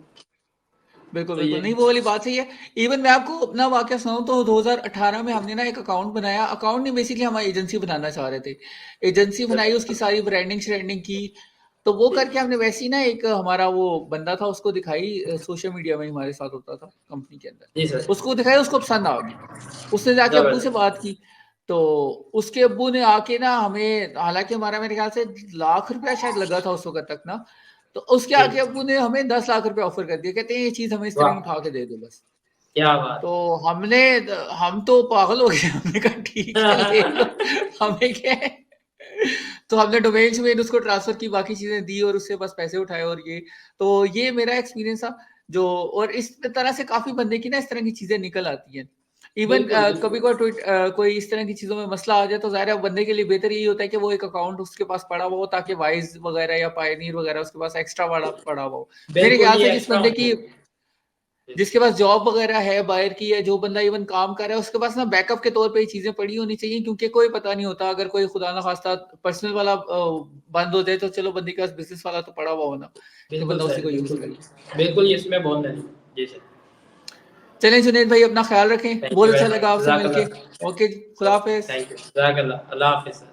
बिल्कुल, तो बिल्कुल। ये नहीं, वो वाली बात सही है। इवन मैं आपको अपना वाकया सुनाऊँ तो 2018 में हमने ना एक अकाउंट बनाया। अकाउंट नहीं, बेसिकली हम एजेंसी बनाना चाह रहे थे। एजेंसी बनाई, उसकी सारी ब्रांडिंग-श्रैंडिंग की। तो वो जी करके हमने वैसे ही ना एक हमारा वो बंदा था उसको दिखाई, सोशल मीडिया में ही हमारे साथ होता था कंपनी के अंदर। जी सर उसको दिखाई, उसको पसंद आ गई। उसने जाके अब्बू से जबरदस्त बात की। तो उसके अब्बू ने आके ना हमें, हालाँकि हमारा मेरे ख़्याल से लाख रुपया शायद लगा था उस वक़्त तक ना। तो उसके जी आगे अब्बू ने हमें 10 लाख रुपए ऑफर कर दिए। कहते हैं ये चीज़ हमें इस तरह ही वाह उठा के दे दो बस। क्या बात तो हमने हम तो पागल हो गए। हमने कहा ठीक है ले लो, हमें क्या है। तो हमने डोमेन उसको ट्रांसफर की, बाकी चीज़ें दी और उससे बस पैसे उठाए और ये। तो ये मेरा एक्सपीरियंस था जो, और इस तरह से काफ़ी बंदे की ना इस तरह की चीज़ें निकल आती हैं। इवन बिल्कुल कभी बिल्कुल कोई इस तरह की चीज़ों में मसला आ जाए तो ज़ाहिर है बंदे के लिए बेहतर यही होता है कि वो एक अकाउंट उसके पास पड़ा हुआ हो, ताकि वाइज़ वगैरह या पायनियर वगैरह उसके पास एक्स्ट्रा पड़ा हुआ हो। मेरे बिल्कुल ख्याल ये से एक्स्ट्रा होना चाहिए जी जिसके पास जॉब वगैरह है बाहर की, या जो बंदा इवन काम कर रहा है, उसके पास ना बैकअप के तौर पे ये चीज़ें पड़ी होनी चाहिए, क्योंकि कोई पता नहीं होता, अगर कोई खुदा ना खास्ता पर्सनल वाला बंद हो जाए तो चलो बंदे के पास बिज़नेस वाला तो पड़ा हुआ हो ना, कि बिल्कुल बंदा उसी सर को यूज़ बिल्कुल करे। बिल्कुल इसमें बहुत नहीं जी सर चलें जुनैद भाई, अपना ख़्याल रखें। थैंक बहुत यू अच्छा वेरी लगा मच आपसे मिलके। जज़ाकल्लाह ओके जी, खुदा हाफ़िज़। थैंक यू जज़ाकल्लाह अल्लाह हाफ़िज़ सर।